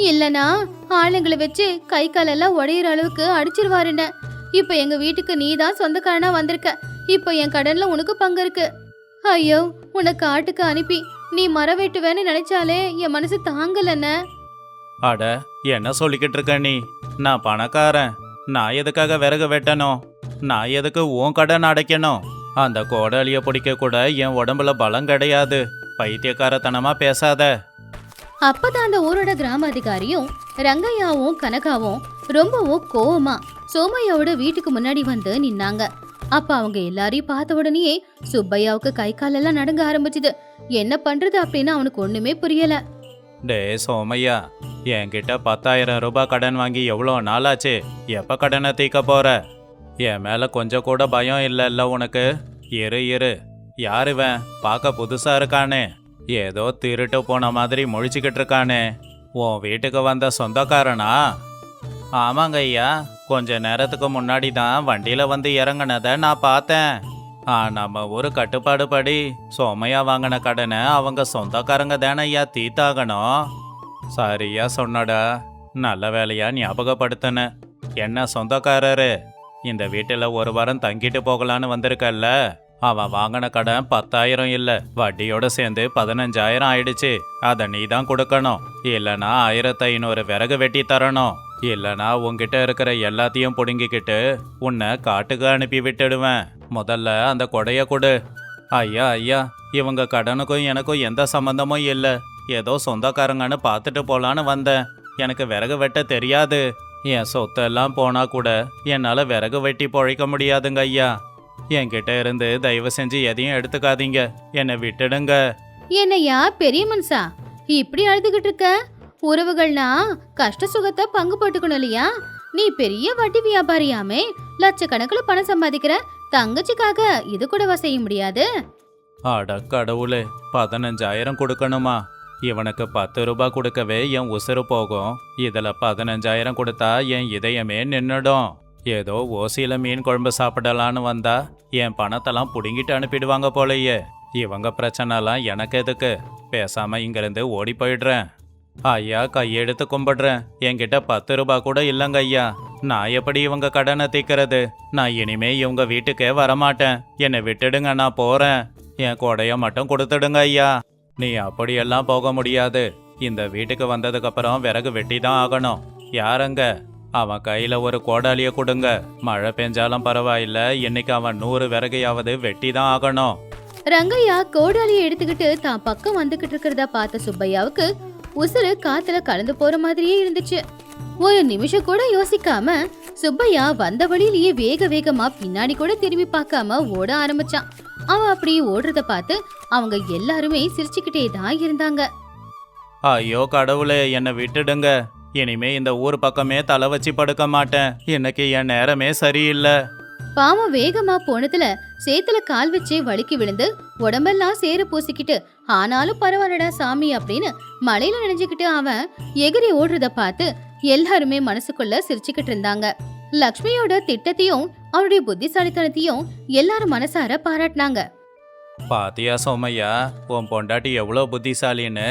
Speaker 1: இல்லனா ஆளுங்களை வச்சு கை காலெல்லாம் உடையிற அளவுக்கு அடிச்சிருவாருன்னு. இப்ப எங்க வீட்டுக்கு நீ தான் சொந்தக்காரனா வந்திருக்க. இப்ப என் கடன்ல உனக்கு பங்கு இருக்கு. ஐயோ, உன்னை காட்டுக்கு அனுப்பி நீ மரம் வெட்டுவேன்னு நினைச்சாலே என் மனசு தாங்கலன்ன.
Speaker 2: அட என்ன சொல்லிக்கிட்டு இருக்க நீ? நான் பணக்காரன். நான் எதுக்காக விறகு வெட்டணும்? நான் எதுக்கு உன் கடன் அடைக்கணும்? அந்த கோடாலிய பிடிக்க கூட என் உடம்புல பலம் கிடையாது. பைத்தியக்காரத்தனமா பேசாத.
Speaker 1: அப்பதான் அந்த ஊரோட கிராம அதிகாரியும் ரங்கையாவும் கனகாவும் ரொம்பவும் கோவமா சோமையாவோட வீட்டுக்கு முன்னாடி வந்து நின்னாங்க. அப்ப அவங்க எல்லாரையும் பார்த்த உடனே சுப்பையாவுக்கு கை காலெல்லாம் நடுங்க ஆரம்பிச்சுது. என்ன பண்றது அப்படின்னு அவனுக்கு ஒண்ணுமே புரியல.
Speaker 2: டே சோமையா, என்கிட்ட 10,000 ரூபாய் கடன் வாங்கி எவ்வளோ நாளாச்சு? எப்ப கடனை தீக்க போற? என் மேல கொஞ்சம் கூட பயம் இல்லைல்ல உனக்கு? இரு, யார் இவன்? பார்க்க புதுசா இருக்கானே. ஏதோ திருட்டு போன மாதிரி முழிச்சுக்கிட்டு இருக்கானே. உன் வீட்டுக்கு வந்த சொந்தக்காரனா? ஆமாங்க ஐயா, கொஞ்ச நேரத்துக்கு முன்னாடி தான் வண்டியில வந்து இறங்குனதை நான் பார்த்தேன். நம்ம ஒரு கட்டுப்பாடு படி சோமையா வாங்கின கடனை அவங்க சொந்தக்காரங்க தானே ஐயா தீத்தாகணும். சரியா சொன்னடா, நல்ல வேலையா ஞாபகப்படுத்தின. என்ன சொந்தக்காரரு? இந்த வீட்டில் ஒரு வாரம் தங்கிட்டு போகலான்னு வந்திருக்கல்ல, அவன் வாங்கின கடன் 10,000 இல்லை, வட்டியோட சேர்ந்து 15,000 ஆயிடுச்சு. அதை நீ தான் கொடுக்கணும். இல்லைனா 1,500 விறகு வெட்டி தரணும். இல்லைனா உங்ககிட்ட இருக்கிற எல்லாத்தையும் பிடுங்கிக்கிட்டு உன்னை காட்டுக்கு அனுப்பி விட்டுடுவேன். முதல்ல அந்த கொடைய கொடு. ஐயா, இவங்க கடனுக்கும் எனக்கும் எந்த சம்மந்தமும் இல்லை. ஏதோ சொந்தக்காரங்கன்னு பார்த்துட்டு போலான்னு வந்தேன். எனக்கு விறகு வெட்ட தெரியாது. என் சொத்தெல்லாம் போனா கூட என்னால் விறகு வெட்டி பொழைக்க முடியாதுங்க ஐயா. என்கிட்ட இருந்து தயவு செஞ்சு எதையும் எடுத்துக்காதீங்க, என்னை விட்டுடுங்க.
Speaker 1: என்னையா பெரிய மனுஷா இப்படி அழுதுகிட்டு இருக்க? உறவுகள்னா கஷ்ட சுகத்தை பங்கு போட்டுக்கணும் இல்லையா? நீ பெரிய வட்டி வியாபாரியாமே, லட்சக்கணக்கில் பணம் சம்பாதிக்கிற. தங்கச்சிக்காக இது கூடவா செய்ய முடியாது?
Speaker 2: அட கடவுளே, 15,000 கொடுக்கணுமா? இவனுக்கு 10 ரூபாய் கொடுக்கவே என் உசுறு போகும். இதில் 15,000 கொடுத்தா என் இதயமே நின்னுடும். ஏதோ ஓசியில மீன் குழம்பு சாப்பிடலான்னு வந்தா என் பணத்தெல்லாம் புடுங்கிட்டு அனுப்பிடுவாங்க போலயே. இவங்க பிரச்சனைலாம் எனக்கு எதுக்கு? பேசாம இங்கிருந்து ஓடி போயிடுறேன். ஐயா, கையெடுத்து கும்பிடுறேன். என்கிட்ட 10 ரூபாய் கூட இல்லைங்க ஐயா. நான் எப்படி இவங்க கடனை தீக்கிறது? நான் இனிமே இவங்க வீட்டுக்கே வரமாட்டேன். என்னை விட்டுடுங்க, நான் போறேன். என் கொடைய மட்டும் கொடுத்துடுங்க ஐயா. நீ அப்படியெல்லாம் போக முடியாது. இந்த வீட்டுக்கு வந்ததுக்கு அப்புறம் விறகு வெட்டி தான் ஆகணும். யாருங்க? அவன் கையில ஒரு கோடாலிய கொடுங்க. மழை பெஞ்சாலும் பரவாயில்ல, இன்னைக்கு அவன் 100 விறகையாவது வெட்டி தான் ஆகணும்.
Speaker 1: ரங்கையா கோடாலியை எடுத்துக்கிட்டு தான் பக்கம் வந்துகிட்டு இருக்கிறதா பார்த்த சுப்பையாவுக்கு உசுறு காத்துல கலந்து போற மாதிரியே இருந்துச்சு. ஒரு நிமிஷம் கூட யோசிக்காம சுப்பையா வந்த வழியிலேயே வேக வேகமா பின்னாடி கூட திரும்பி பார்க்காம ஓட ஆரம்பிச்சான். அவன் அப்படி ஓடுறத பார்த்து அவங்க எல்லாருமே சிரிச்சுக்கிட்டே தான் இருந்தாங்க.
Speaker 2: ஐயோ கடவுளே, என்னை விட்டுடுங்க. இனிமே இந்த ஊர் பக்கமே தலை வச்சு படுக்க மாட்டேன். இன்னைக்கு என் நேரமே சரியில்லை.
Speaker 1: பாவம் வேகமா போனதுல சேத்துல கால் வச்சு வழுக்கி விழுந்து உடம்பெல்லாம் சேர பூசிக்கிட்டு, ஆனாலும் பரவாயில்லடா சாமி அப்படின்னு மழையில நினைஞ்சுக்கிட்டு அவன் எகிரி ஓடுறத பார்த்து எல்லாருமே மனசுக்குள்ள சிரிச்சுக்கிட்டு இருந்தாங்க. லக்ஷ்மியோட திட்டத்தையும் அவருடைய புத்திசாலித்தனத்தையும் எல்லாரும் மனசார பாராட்டினாங்க.
Speaker 2: பாத்தியா சோமையா, உன் பொண்டாட்டி எவ்வளோ புத்திசாலின்னு.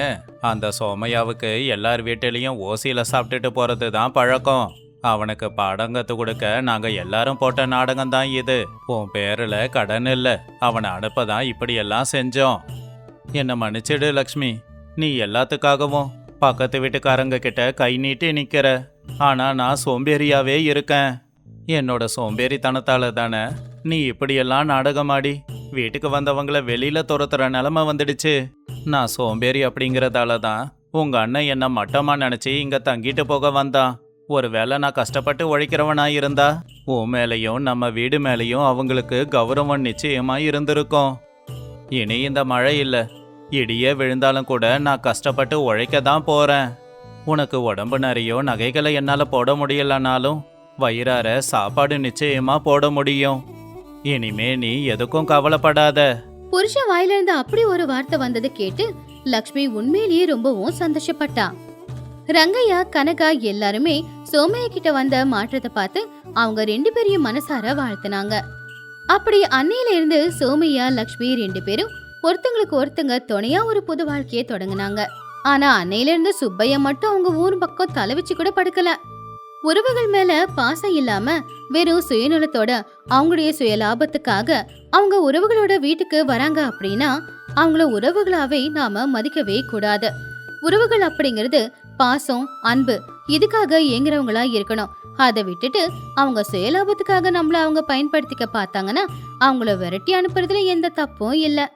Speaker 2: அந்த சோமையாவுக்கு எல்லார் வீட்டிலையும் ஓசியில சாப்பிட்டுட்டு போறது தான் பழக்கம். அவனுக்கு பாடம் கத்து கொடுக்க நாங்க எல்லாரும் போட்ட நாடகம் தான் இது. உன் பேர்ல கடன் இல்லை, அவனை அனுப்பதான் இப்படியெல்லாம் செஞ்சோம். என்னை மன்னிச்சிடு லக்ஷ்மி. நீ எல்லாத்துக்காகவும் பக்கத்து வீட்டுக்காரங்க கிட்ட கை நீட்டி நிக்கிற. ஆனா நான் சோம்பேறியாவே இருக்கேன். என்னோட சோம்பேறித்தனத்தால தானே நீ இப்படியெல்லாம் நாடகமாடி வீட்டுக்கு வந்தவங்களை வெளியில துரத்துற நிலைமை வந்துடுச்சு. நான் சோம்பேறி அப்படிங்கறதால தான் உங்க அண்ணன் என்ன மட்டமா நினைச்சு இங்க தங்கிட்டு போக வந்தான். ஒருவேளை நான் கஷ்டப்பட்டு உழைக்கிறவனா இருந்தா உன் மேலையும் நம்ம வீடு மேலையும் அவங்களுக்கு கௌரவம் நிச்சயமா இருந்திருக்கும். இனி இந்த மழை இல்ல, இடியே விழுந்தாலும் கூட நான் கஷ்டப்பட்டு உழைக்க தான் போறேன். உனக்கு உடம்பு நிறைய நகைகளை என்னால போட முடியலனாலும் வயிறார சாப்பாடு நிச்சயமா போட முடியும். இனிமே நீ எதுக்கும் கவலைப்படாத.
Speaker 1: புருஷன் வாயில இருந்து அப்படி ஒரு வார்த்தை வந்தது கேட்டு லக்ஷ்மி உண்மையிலேயே ரொம்பவும் சந்தோஷப்பட்டா. ரங்கையா கனகா எல்லாருமே சோமையா கிட்ட வந்த மாற்றத்தை பார்த்து அவங்க 2 பேரையும் மனசார வாழ்த்துனாங்க. அப்படி அன்னையில இருந்து சோமையா லக்ஷ்மி 2 பேரும் ஒருத்தங்களுக்கு ஒருத்தங்க துணையா ஒரு புது வாழ்க்கையை தொடங்கினாங்க. ஆனா அன்னையில இருந்து சுப்பையா மட்டும் அவங்க ஊர் பக்கம் தலை வச்சு கூட படுக்கல. உறவுகள் மேல பாசம் இல்லாம வெறும் சுயநலத்தோட அவங்களுடைய சுய லாபத்துக்காக அவங்க உறவுகளோட வீட்டுக்கு வராங்க அப்படின்னா அவங்கள உறவுகளாவே நாம மதிக்கவே கூடாது. உறவுகள் அப்படிங்கிறது பாசம், அன்பு இதுக்காக ஏங்குறவங்களா இருக்கணும். அதை விட்டுட்டு அவங்க சுயலாபத்துக்காக நம்மள அவங்க பயன்படுத்திக்க பார்த்தாங்கன்னா அவங்கள விரட்டி அனுப்புறதுல எந்த தப்பும் இல்லை.